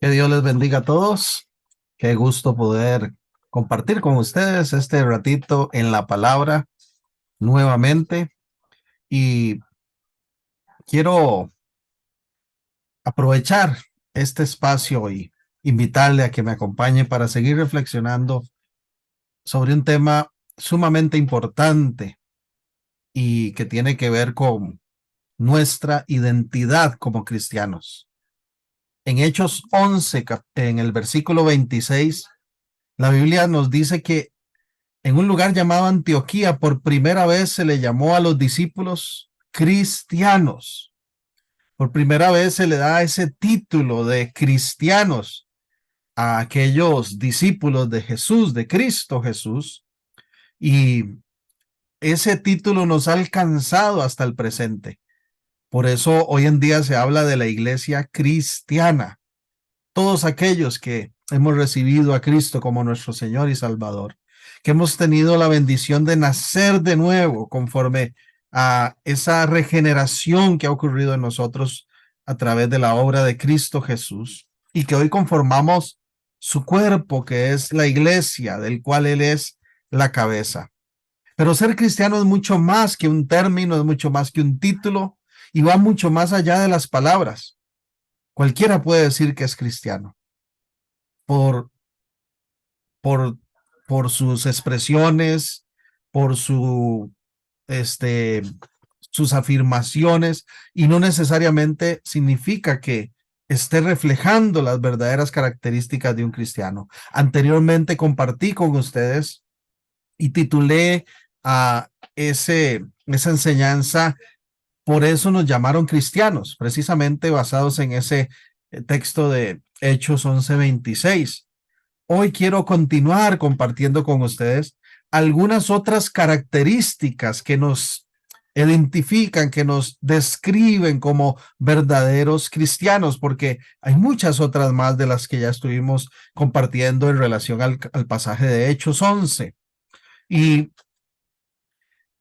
Que Dios les bendiga a todos. Qué gusto poder compartir con ustedes este ratito en la palabra nuevamente. Y quiero aprovechar este espacio y invitarle a que me acompañe para seguir reflexionando sobre un tema sumamente importante y que tiene que ver con nuestra identidad como cristianos. En Hechos 11, en el versículo 26, la Biblia nos dice que en un lugar llamado Antioquía, por primera vez se le llamó a los discípulos cristianos. Por primera vez se le da ese título de cristianos a aquellos discípulos de Jesús, de Cristo Jesús. Y ese título nos ha alcanzado hasta el presente. Por eso hoy en día se habla de la iglesia cristiana. Todos aquellos que hemos recibido a Cristo como nuestro Señor y Salvador, que hemos tenido la bendición de nacer de nuevo conforme a esa regeneración que ha ocurrido en nosotros a través de la obra de Cristo Jesús y que hoy conformamos su cuerpo, que es la iglesia, del cual Él es la cabeza. Pero ser cristiano es mucho más que un término, es mucho más que un título y va mucho más allá de las palabras. Cualquiera puede decir que es cristiano por, por, por sus expresiones, por este, sus afirmaciones, y no necesariamente significa que esté reflejando las verdaderas características de un cristiano. Anteriormente compartí con ustedes y titulé a esa enseñanza, por eso nos llamaron cristianos, precisamente basados en ese texto de Hechos 11:26. Hoy quiero continuar compartiendo con ustedes algunas otras características que nos identifican, que nos describen como verdaderos cristianos, porque hay muchas otras más de las que ya estuvimos compartiendo en relación al pasaje de Hechos 11. Y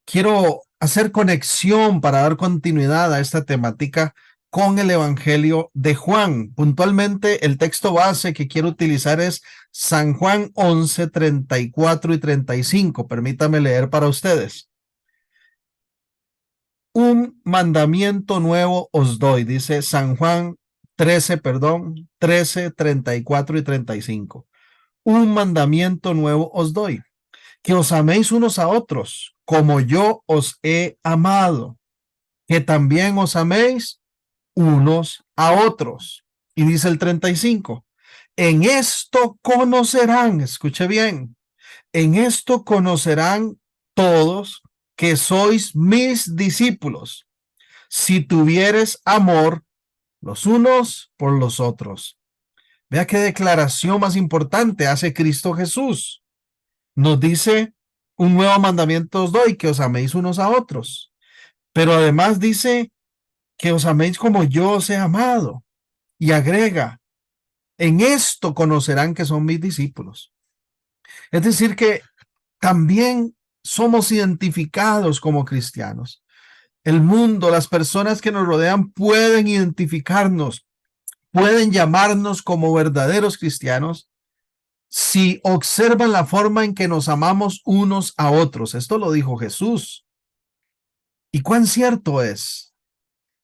quiero hacer conexión para dar continuidad a esta temática con el Evangelio de Juan. Puntualmente, el texto base que quiero utilizar es San Juan 11, 34 y 35. Permítame leer para ustedes. Un mandamiento nuevo os doy, dice San Juan 13, 34 y 35. Un mandamiento nuevo os doy, que os améis unos a otros, como yo os he amado, que también os améis unos a otros. Y dice el 35, en esto conocerán, escuche bien, en esto conocerán todos que sois mis discípulos, si tuvieres amor los unos por los otros. Vea qué declaración más importante hace Cristo Jesús. Nos dice, un nuevo mandamiento os doy, que os améis unos a otros. Pero además dice que os améis como yo os he amado. Y agrega, en esto conocerán que son mis discípulos. Es decir, que también somos identificados como cristianos. El mundo, las personas que nos rodean pueden identificarnos, pueden llamarnos como verdaderos cristianos si observan la forma en que nos amamos unos a otros. Esto lo dijo Jesús. ¿Y cuán cierto es?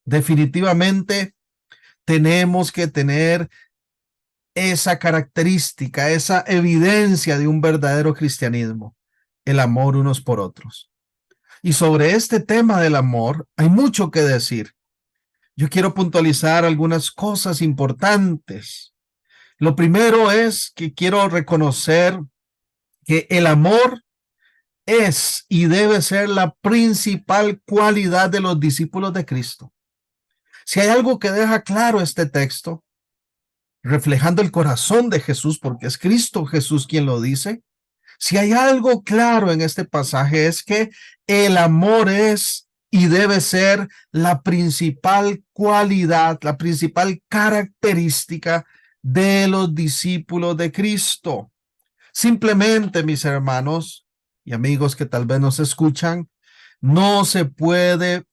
Definitivamente tenemos que tener esa característica, esa evidencia de un verdadero cristianismo, el amor unos por otros. Y sobre este tema del amor hay mucho que decir. Yo quiero puntualizar algunas cosas importantes. Lo primero es que quiero reconocer que el amor es y debe ser la principal cualidad de los discípulos de Cristo. Si hay algo que deja claro este texto, reflejando el corazón de Jesús, porque es Cristo Jesús quien lo dice, si hay algo claro en este pasaje es que el amor es y debe ser la principal cualidad, la principal característica de los discípulos de Cristo. Simplemente, mis hermanos y amigos que tal vez nos escuchan, no se puede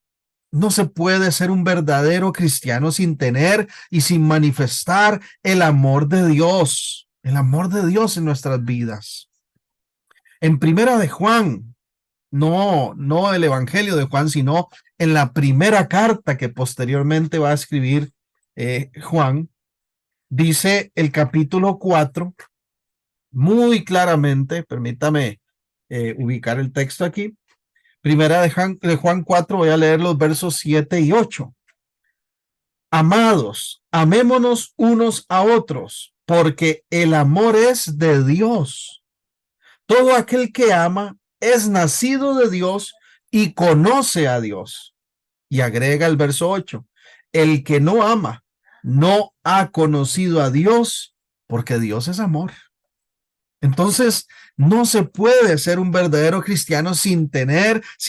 no se puede ser un verdadero cristiano sin tener y sin manifestar el amor de Dios en nuestras vidas. En Primera de Juan, no el Evangelio de Juan, sino en la primera carta que posteriormente va a escribir Juan, dice el capítulo 4 muy claramente, permítame ubicar el texto aquí. Primera de Juan 4, voy a leer los versos 7 y 8. Amados, amémonos unos a otros, porque el amor es de Dios. Todo aquel que ama es nacido de Dios y conoce a Dios. Y agrega el verso 8, el que no ama no ha conocido a Dios, porque Dios es amor. Entonces, no se puede ser un verdadero cristiano sin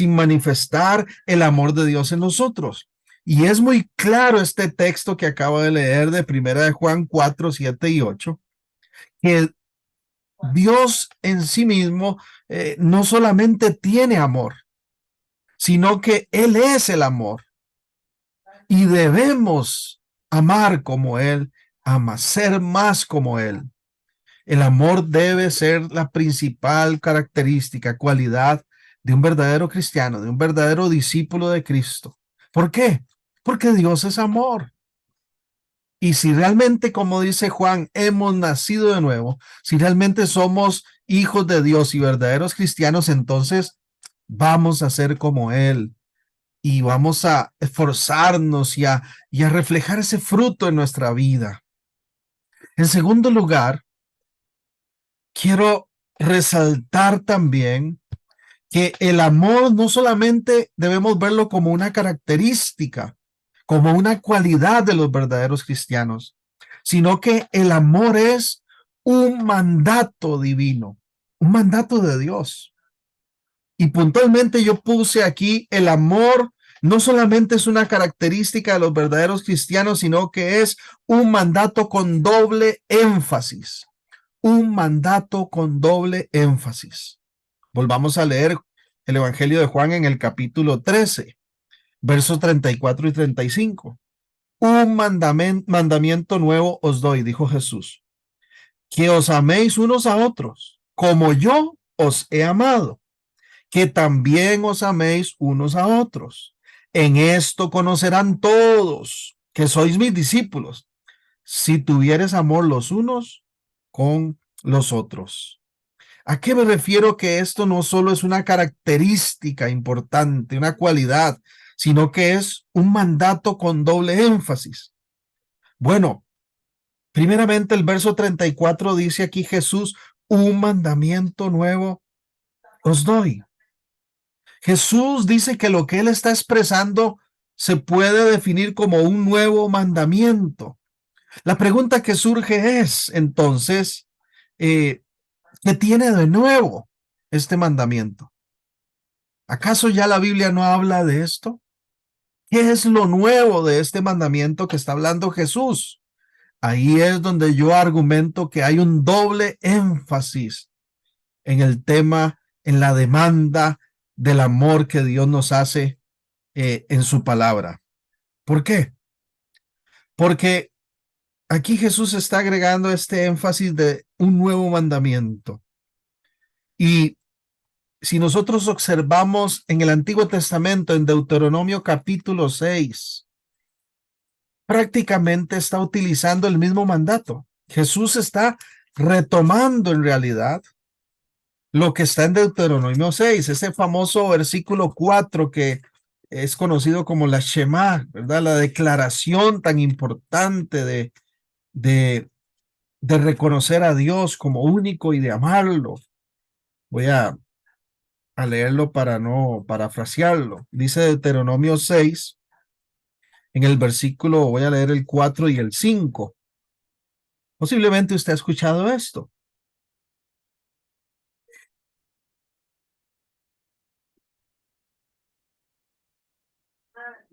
manifestar el amor de Dios en nosotros. Y es muy claro este texto que acabo de leer de Primera de Juan 4, 7 y 8, que Dios en sí mismo no solamente tiene amor, sino que Él es el amor. Y debemos amar como Él ama, ser más como Él. El amor debe ser la principal característica, cualidad de un verdadero cristiano, de un verdadero discípulo de Cristo. ¿Por qué? Porque Dios es amor. Y si realmente, como dice Juan, hemos nacido de nuevo, si realmente somos hijos de Dios y verdaderos cristianos, entonces vamos a ser como Él y vamos a esforzarnos y a reflejar ese fruto en nuestra vida. En segundo lugar, quiero resaltar también que el amor no solamente debemos verlo como una característica, como una cualidad de los verdaderos cristianos, sino que el amor es un mandato divino, un mandato de Dios. Y puntualmente yo puse aquí el amor no solamente es una característica de los verdaderos cristianos, sino que es un mandato con doble énfasis. Un mandato con doble énfasis. Volvamos a leer el Evangelio de Juan en el capítulo 13, versos 34 y 35. Un mandamiento nuevo os doy, dijo Jesús, que os améis unos a otros, como yo os he amado, que también os améis unos a otros. En esto conocerán todos que sois mis discípulos, si tuvieres amor los unos con los otros. ¿A qué me refiero que esto no solo es una característica importante, una cualidad, sino que es un mandato con doble énfasis? Bueno, primeramente el verso 34 dice aquí Jesús, un mandamiento nuevo os doy. Jesús dice que lo que él está expresando se puede definir como un nuevo mandamiento. La pregunta que surge es, entonces, ¿qué tiene de nuevo este mandamiento? ¿Acaso ya la Biblia no habla de esto? ¿Qué es lo nuevo de este mandamiento que está hablando Jesús? Ahí es donde yo argumento que hay un doble énfasis en el tema, en la demanda del amor que Dios nos hace en su palabra. ¿Por qué? Porque aquí Jesús está agregando este énfasis de un nuevo mandamiento. Y si nosotros observamos en el Antiguo Testamento, en Deuteronomio capítulo 6, prácticamente está utilizando el mismo mandato. Jesús está retomando en realidad lo que está en Deuteronomio 6, ese famoso versículo 4 que es conocido como la Shema, ¿verdad? La declaración tan importante de, de reconocer a Dios como único y de amarlo. Voy a leerlo para no parafrasearlo. Dice Deuteronomio 6, en el versículo, voy a leer el 4 y el 5. Posiblemente usted ha escuchado esto.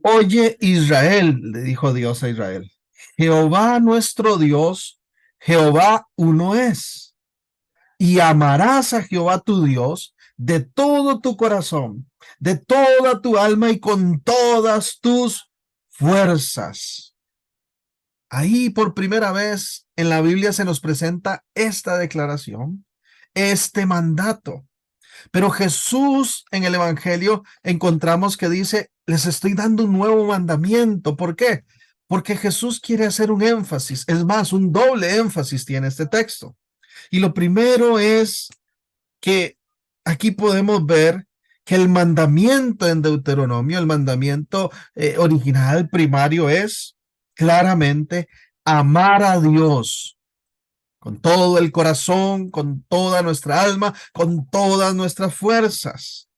Oye Israel, le dijo Dios a Israel, Jehová nuestro Dios, Jehová uno es, y amarás a Jehová tu Dios de todo tu corazón, de toda tu alma y con toda todas tus fuerzas. Ahí por primera vez en la Biblia se nos presenta esta declaración, este mandato. Pero Jesús en el Evangelio encontramos que dice, les estoy dando un nuevo mandamiento. ¿Por qué? Porque Jesús quiere hacer un énfasis, es más, un doble énfasis tiene este texto. Y lo primero es que aquí podemos ver que el mandamiento en Deuteronomio, el mandamiento original primario es claramente amar a Dios con todo el corazón, con toda nuestra alma, con todas nuestras fuerzas.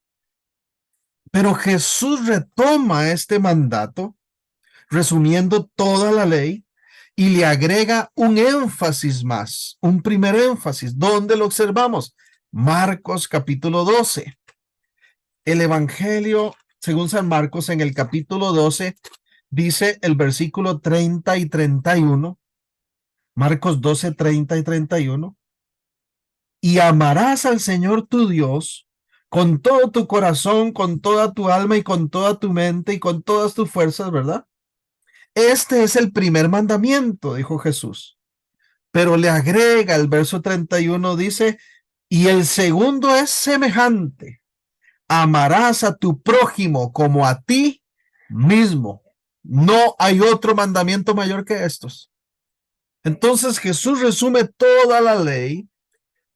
Pero Jesús retoma este mandato, resumiendo toda la ley, y le agrega un énfasis más, un primer énfasis. ¿Dónde lo observamos? Marcos capítulo 12. El Evangelio, según San Marcos, en el capítulo 12, dice el versículo 30 y 31, Marcos 12, 30 y 31, y amarás al Señor tu Dios con todo tu corazón, con toda tu alma y con toda tu mente y con todas tus fuerzas, ¿verdad? Este es el primer mandamiento, dijo Jesús. Pero le agrega el verso 31, dice, y el segundo es semejante. Amarás a tu prójimo como a ti mismo. No hay otro mandamiento mayor que estos. Entonces Jesús resume toda la ley,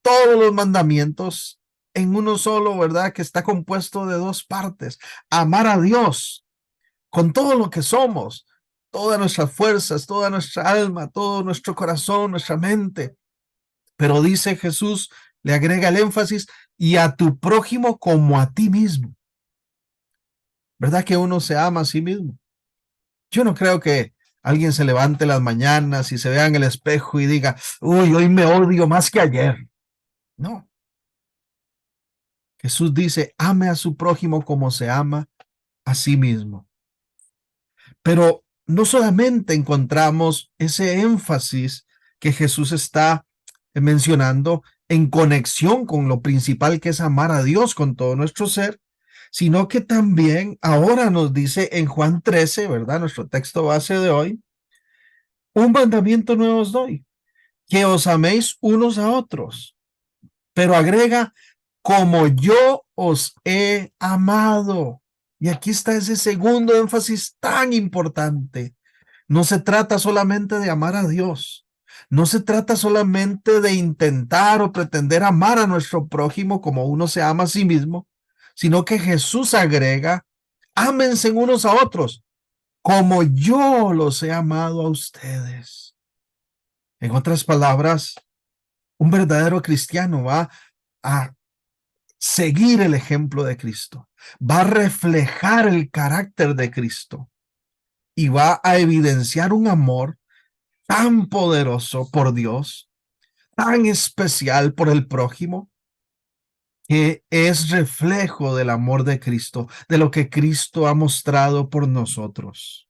todos los mandamientos en uno solo, ¿verdad? Que está compuesto de dos partes. Amar a Dios con todo lo que somos, todas nuestras fuerzas, toda nuestra alma, todo nuestro corazón, nuestra mente. Pero dice Jesús, le agrega el énfasis, y a tu prójimo como a ti mismo. ¿Verdad que uno se ama a sí mismo? Yo no creo que alguien se levante las mañanas y se vea en el espejo y diga, uy, hoy me odio más que ayer. No. Jesús dice, ame a su prójimo como se ama a sí mismo. Pero no solamente encontramos ese énfasis que Jesús está mencionando en conexión con lo principal que es amar a Dios con todo nuestro ser, sino que también ahora nos dice en Juan 13, ¿verdad? Nuestro texto base de hoy, un mandamiento nuevo os doy, que os améis unos a otros, pero agrega, como yo os he amado. Y aquí está ese segundo énfasis tan importante. No se trata solamente de amar a Dios. No se trata solamente de intentar o pretender amar a nuestro prójimo como uno se ama a sí mismo, sino que Jesús agrega, ámense unos a otros, como yo los he amado a ustedes. En otras palabras, un verdadero cristiano va a seguir el ejemplo de Cristo, va a reflejar el carácter de Cristo y va a evidenciar un amor tan poderoso por Dios, tan especial por el prójimo, que es reflejo del amor de Cristo, de lo que Cristo ha mostrado por nosotros,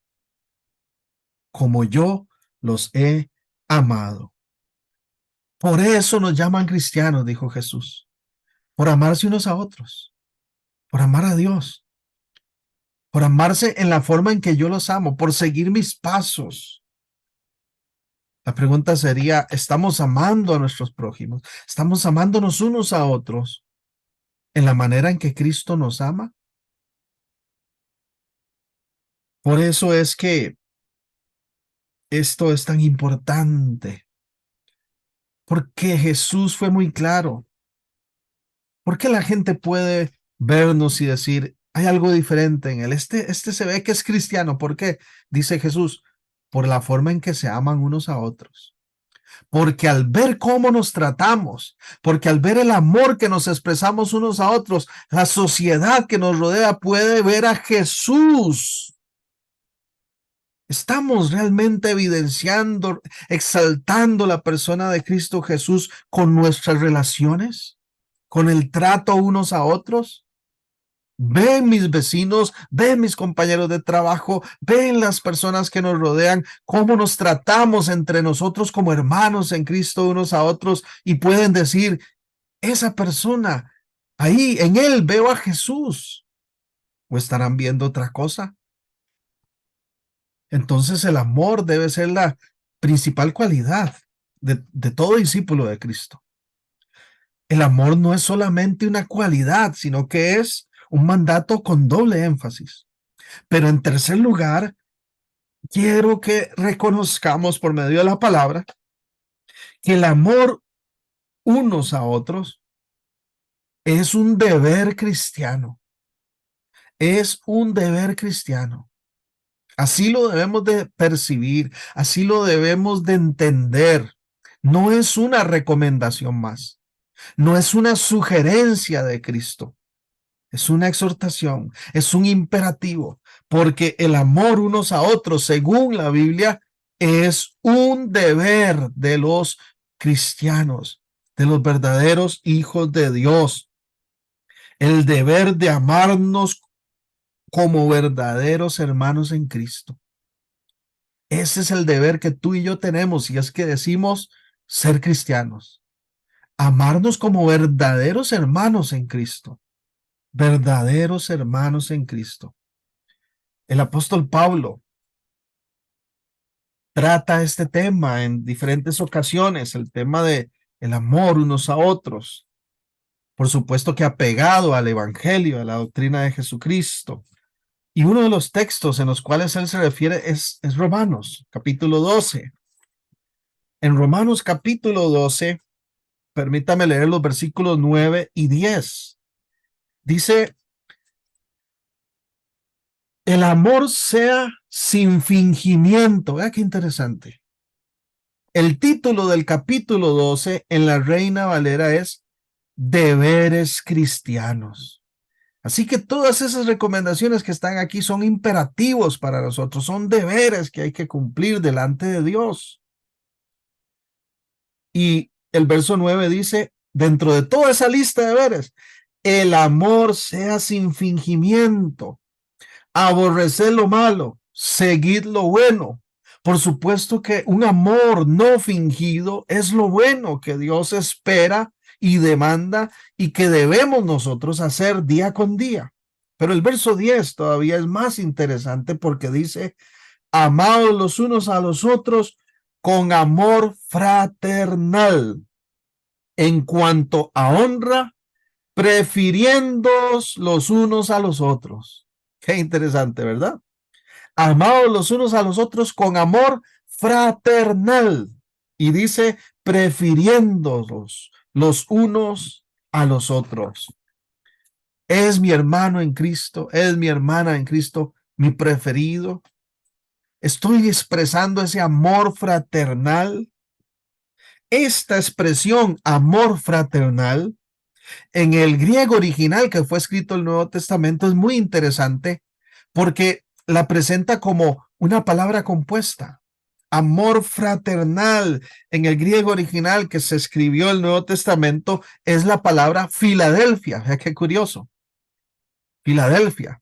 como yo los he amado. Por eso nos llaman cristianos, dijo Jesús, por amarse unos a otros, por amar a Dios, por amarse en la forma en que yo los amo, por seguir mis pasos. La pregunta sería, ¿estamos amando a nuestros prójimos? ¿Estamos amándonos unos a otros en la manera en que Cristo nos ama? Por eso es que esto es tan importante, porque Jesús fue muy claro. ¿Por qué la gente puede vernos y decir, hay algo diferente en él? Este se ve que es cristiano. ¿Por qué? Dice Jesús, por la forma en que se aman unos a otros. Porque al ver cómo nos tratamos, porque al ver el amor que nos expresamos unos a otros, la sociedad que nos rodea puede ver a Jesús. ¿Estamos realmente evidenciando, exaltando la persona de Cristo Jesús con nuestras relaciones, con el trato unos a otros? Ven mis vecinos, ven mis compañeros de trabajo, ven las personas que nos rodean, cómo nos tratamos entre nosotros como hermanos en Cristo unos a otros, y pueden decir, esa persona, ahí en él veo a Jesús. ¿O estarán viendo otra cosa? Entonces el amor debe ser la principal cualidad de todo discípulo de Cristo. El amor no es solamente una cualidad, sino que es un mandato con doble énfasis. Pero en tercer lugar, quiero que reconozcamos por medio de la palabra que el amor unos a otros es un deber cristiano. Es un deber cristiano. Así lo debemos de percibir, así lo debemos de entender. No es una recomendación más, no es una sugerencia de Cristo, es una exhortación, es un imperativo, porque el amor unos a otros, según la Biblia, es un deber de los cristianos, de los verdaderos hijos de Dios. El deber de amarnos como verdaderos hermanos en Cristo. Ese es el deber que tú y yo tenemos si es que decimos ser cristianos. Amarnos como verdaderos hermanos en Cristo. Verdaderos hermanos en Cristo. El apóstol Pablo trata este tema en diferentes ocasiones, el tema de el amor unos a otros. Por supuesto que apegado al evangelio, a la doctrina de Jesucristo. Y uno de los textos en los cuales él se refiere es Romanos, capítulo 12. En Romanos capítulo 12, permítame leer los versículos 9 y 10. Dice, el amor sea sin fingimiento. Vea qué interesante. El título del capítulo 12 en la Reina Valera es Deberes Cristianos. Así que todas esas recomendaciones que están aquí son imperativos para nosotros, son deberes que hay que cumplir delante de Dios. Y el verso 9 dice, dentro de toda esa lista de deberes, el amor sea sin fingimiento, aborreced lo malo, seguid lo bueno. Por supuesto que un amor no fingido es lo bueno que Dios espera y demanda y que debemos nosotros hacer día con día. Pero el verso 10 todavía es más interesante porque dice, amados los unos a los otros con amor fraternal. En cuanto a honra, prefiriéndoos los unos a los otros. Qué interesante, ¿verdad? Amados los unos a los otros con amor fraternal. Y dice, prefiriéndolos los unos a los otros. Es mi hermano en Cristo, es mi hermana en Cristo, mi preferido. Estoy expresando ese amor fraternal. Esta expresión, amor fraternal, en el griego original que fue escrito el Nuevo Testamento es muy interesante porque la presenta como una palabra compuesta. Amor fraternal en el griego original que se escribió el Nuevo Testamento es la palabra Filadelfia. Qué curioso. Filadelfia,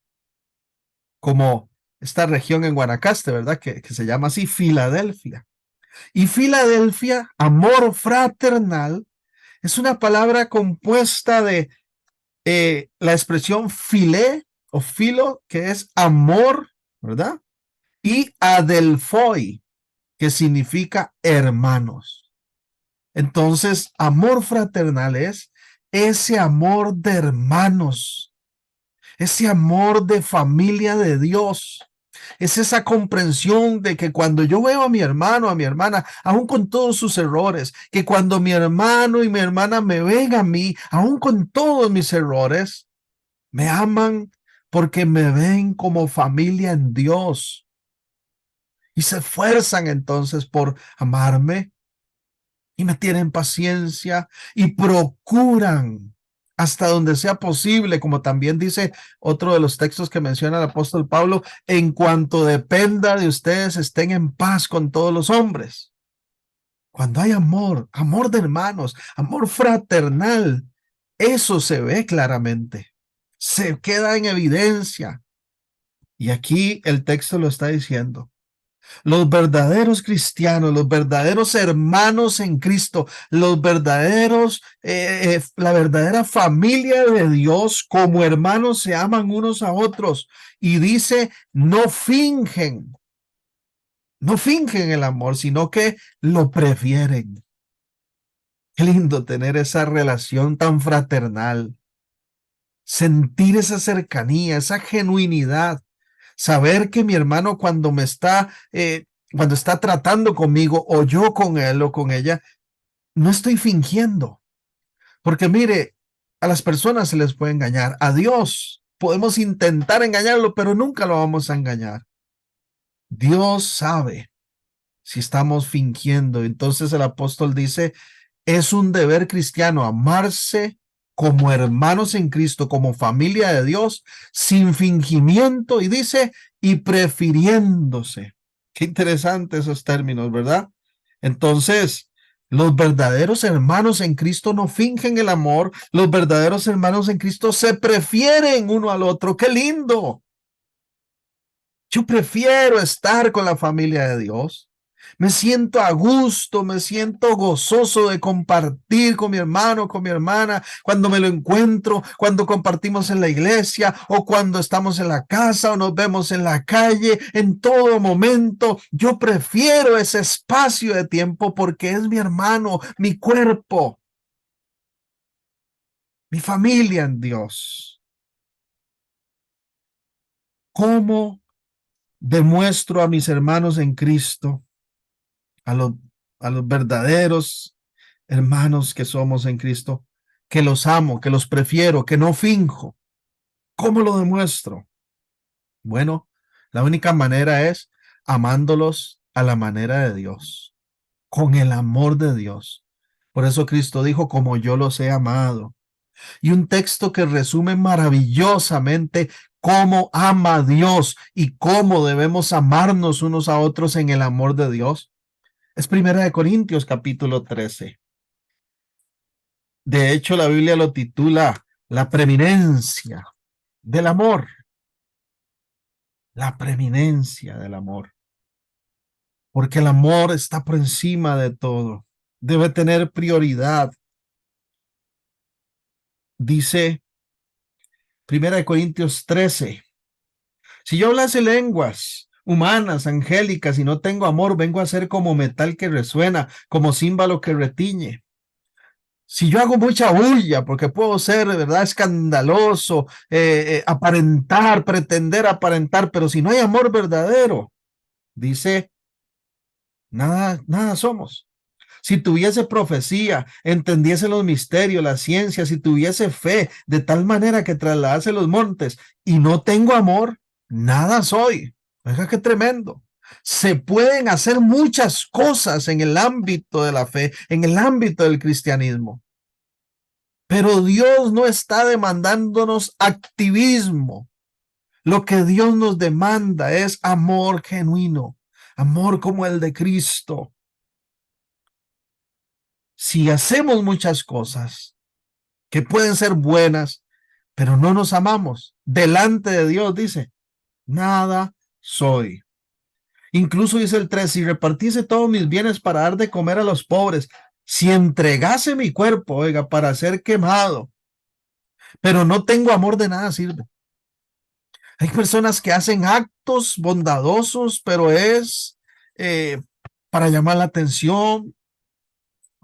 como esta región en Guanacaste, ¿verdad? Que se llama así, Filadelfia. Y Filadelfia, amor fraternal, es una palabra compuesta de la expresión filé o filo, que es amor, ¿verdad? Y adelphoi, que significa hermanos. Entonces, amor fraternal es ese amor de hermanos, ese amor de familia de Dios. Es esa comprensión de que cuando yo veo a mi hermano, a mi hermana, aún con todos sus errores, que cuando mi hermano y mi hermana me ven a mí, aún con todos mis errores, me aman porque me ven como familia en Dios y se esfuerzan entonces por amarme y me tienen paciencia y procuran hasta donde sea posible, como también dice otro de los textos que menciona el apóstol Pablo, en cuanto dependa de ustedes, estén en paz con todos los hombres. Cuando hay amor, amor de hermanos, amor fraternal, eso se ve claramente, se queda en evidencia. Y aquí el texto lo está diciendo. Los verdaderos cristianos, los verdaderos hermanos en Cristo, los verdaderos, la verdadera familia de Dios, como hermanos se aman unos a otros. Y dice, no fingen. No fingen el amor, sino que lo prefieren. Qué lindo tener esa relación tan fraternal, sentir esa cercanía, esa genuinidad, saber que mi hermano cuando está tratando conmigo o yo con él o con ella, no estoy fingiendo. Porque mire, a las personas se les puede engañar, a Dios podemos intentar engañarlo, pero nunca lo vamos a engañar. Dios sabe si estamos fingiendo. Entonces el apóstol dice, es un deber cristiano amarse como hermanos en Cristo, como familia de Dios, sin fingimiento, y dice, y prefiriéndose. Qué interesante esos términos, ¿verdad? Entonces, los verdaderos hermanos en Cristo no fingen el amor, los verdaderos hermanos en Cristo se prefieren uno al otro. ¡Qué lindo! Yo prefiero estar con la familia de Dios. Me siento a gusto, me siento gozoso de compartir con mi hermano, con mi hermana, cuando me lo encuentro, cuando compartimos en la iglesia o cuando estamos en la casa o nos vemos en la calle, en todo momento. Yo prefiero ese espacio de tiempo porque es mi hermano, mi cuerpo, mi familia en Dios. ¿Cómo demuestro a mis hermanos en Cristo, a los, a los verdaderos hermanos que somos en Cristo, que los amo, que los prefiero, que no finjo? ¿Cómo lo demuestro? Bueno, la única manera es amándolos a la manera de Dios, con el amor de Dios. Por eso Cristo dijo, como yo los he amado. Y un texto que resume maravillosamente cómo ama a Dios y cómo debemos amarnos unos a otros en el amor de Dios es Primera de Corintios capítulo 13. De hecho, la Biblia lo titula La preeminencia del amor. La preeminencia del amor. Porque el amor está por encima de todo. Debe tener prioridad. Dice Primera de Corintios 13. Si yo hablase lenguas humanas, angélicas, y no tengo amor, vengo a ser como metal que resuena, como címbalo que retiñe. Si yo hago mucha bulla, porque puedo ser de verdad escandaloso, aparentar, pretender aparentar, pero si no hay amor verdadero, dice, nada, nada somos. Si tuviese profecía, entendiese los misterios, la ciencia, si tuviese fe de tal manera que trasladase los montes y no tengo amor, nada soy. Oiga, qué tremendo. Se pueden hacer muchas cosas en el ámbito de la fe, en el ámbito del cristianismo. Pero Dios no está demandándonos activismo. Lo que Dios nos demanda es amor genuino, amor como el de Cristo. Si hacemos muchas cosas que pueden ser buenas, pero no nos amamos, delante de Dios dice, nada soy. Incluso dice el 3, si repartiese todos mis bienes para dar de comer a los pobres, si entregase mi cuerpo, oiga, para ser quemado, pero no tengo amor, de nada sirve. Hay personas que hacen actos bondadosos, pero es eh, para llamar la atención,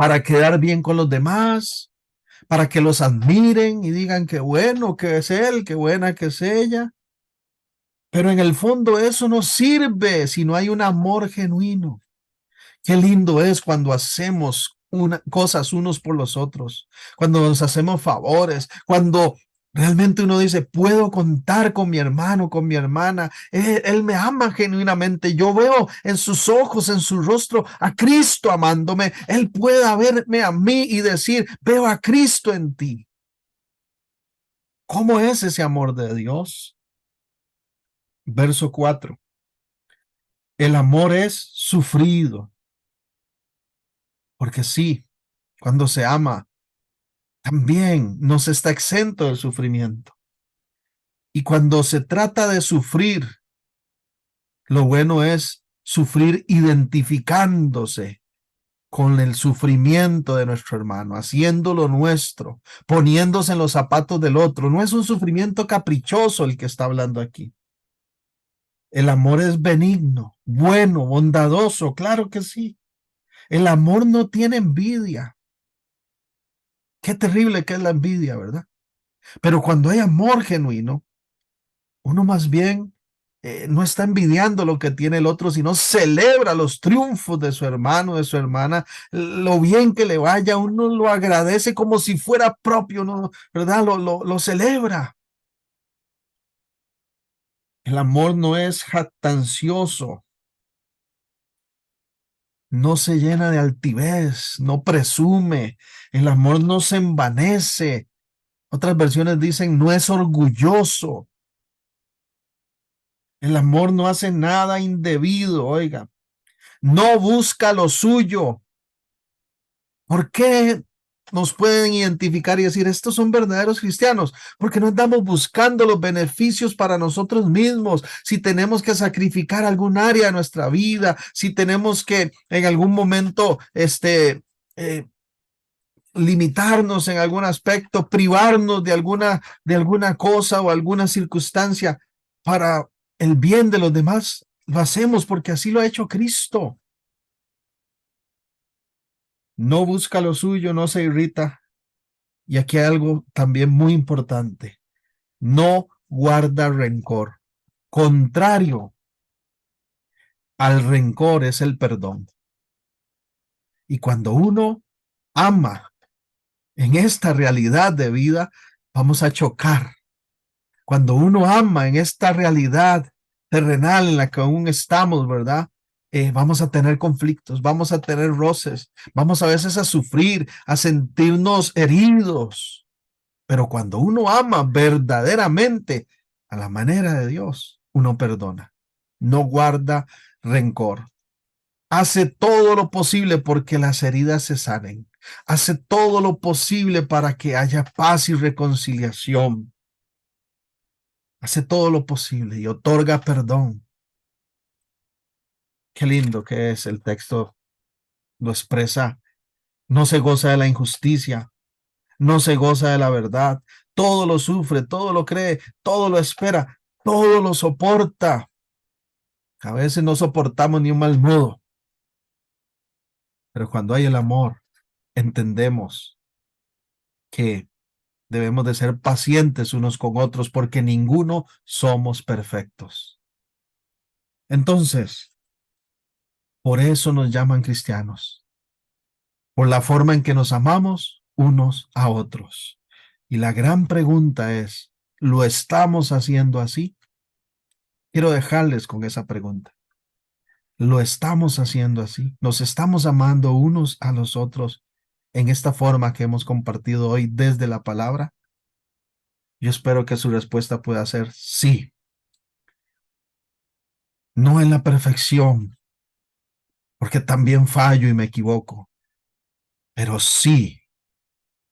para quedar bien con los demás, para que los admiren y digan qué bueno que es él, qué buena que es ella. Pero en el fondo eso no sirve si no hay un amor genuino. Qué lindo es cuando hacemos cosas unos por los otros, cuando nos hacemos favores, cuando realmente uno dice, puedo contar con mi hermano, con mi hermana, él me ama genuinamente, yo veo en sus ojos, en su rostro a Cristo amándome, él puede verme a mí y decir, veo a Cristo en ti. ¿Cómo es ese amor de Dios? Verso 4. El amor es sufrido, porque sí, cuando se ama, también no se está exento del sufrimiento. Y cuando se trata de sufrir, lo bueno es sufrir identificándose con el sufrimiento de nuestro hermano, haciéndolo nuestro, poniéndose en los zapatos del otro. No es un sufrimiento caprichoso el que está hablando aquí. El amor es benigno, bueno, bondadoso, claro que sí. El amor no tiene envidia. Qué terrible que es la envidia, ¿verdad? Pero cuando hay amor genuino, uno más bien no está envidiando lo que tiene el otro, sino celebra los triunfos de su hermano, de su hermana, lo bien que le vaya, uno lo agradece como si fuera propio, ¿no? ¿Verdad? Lo celebra. El amor no es jactancioso, no se llena de altivez, no presume, el amor no se envanece. Otras versiones dicen no es orgulloso. El amor no hace nada indebido, oiga, no busca lo suyo. ¿Por qué nos pueden identificar y decir, estos son verdaderos cristianos? Porque no andamos buscando los beneficios para nosotros mismos. Si tenemos que sacrificar algún área de nuestra vida, si tenemos que en algún momento, eh, limitarnos en algún aspecto, privarnos de alguna cosa o alguna circunstancia para el bien de los demás, lo hacemos porque así lo ha hecho Cristo. No busca lo suyo, no se irrita. Y aquí hay algo también muy importante. No guarda rencor. Contrario al rencor es el perdón. Y cuando uno ama en esta realidad de vida, vamos a chocar. Cuando uno ama en esta realidad terrenal en la que aún estamos, ¿verdad? Vamos a tener conflictos, vamos a tener roces, vamos a veces a sufrir, a sentirnos heridos. Pero cuando uno ama verdaderamente a la manera de Dios, uno perdona, no guarda rencor, hace todo lo posible porque las heridas se sanen, hace todo lo posible para que haya paz y reconciliación, hace todo lo posible y otorga perdón. Qué lindo que es el texto, lo expresa, no se goza de la injusticia, no se goza de la verdad, todo lo sufre, todo lo cree, todo lo espera, todo lo soporta. A veces no soportamos ni un mal modo, pero cuando hay el amor, entendemos que debemos de ser pacientes unos con otros porque ninguno somos perfectos. Entonces, por eso nos llaman cristianos, por la forma en que nos amamos unos a otros. Y la gran pregunta es, ¿lo estamos haciendo así? Quiero dejarles con esa pregunta. ¿Lo estamos haciendo así? ¿Nos estamos amando unos a los otros en esta forma que hemos compartido hoy desde la palabra? Yo espero que su respuesta pueda ser sí. No en la perfección, porque también fallo y me equivoco, pero sí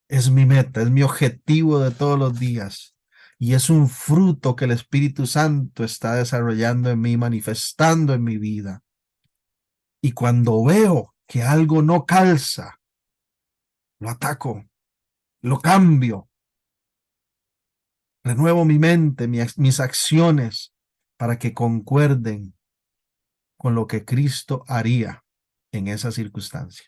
es mi meta, es mi objetivo de todos los días. Y es un fruto que el Espíritu Santo está desarrollando en mí, manifestando en mi vida. Y cuando veo que algo no calza, lo ataco, lo cambio, renuevo mi mente, mis acciones para que concuerden con lo que Cristo haría en esa circunstancia.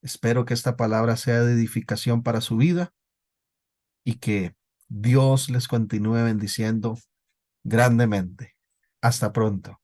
Espero que esta palabra sea de edificación para su vida y que Dios les continúe bendiciendo grandemente. Hasta pronto.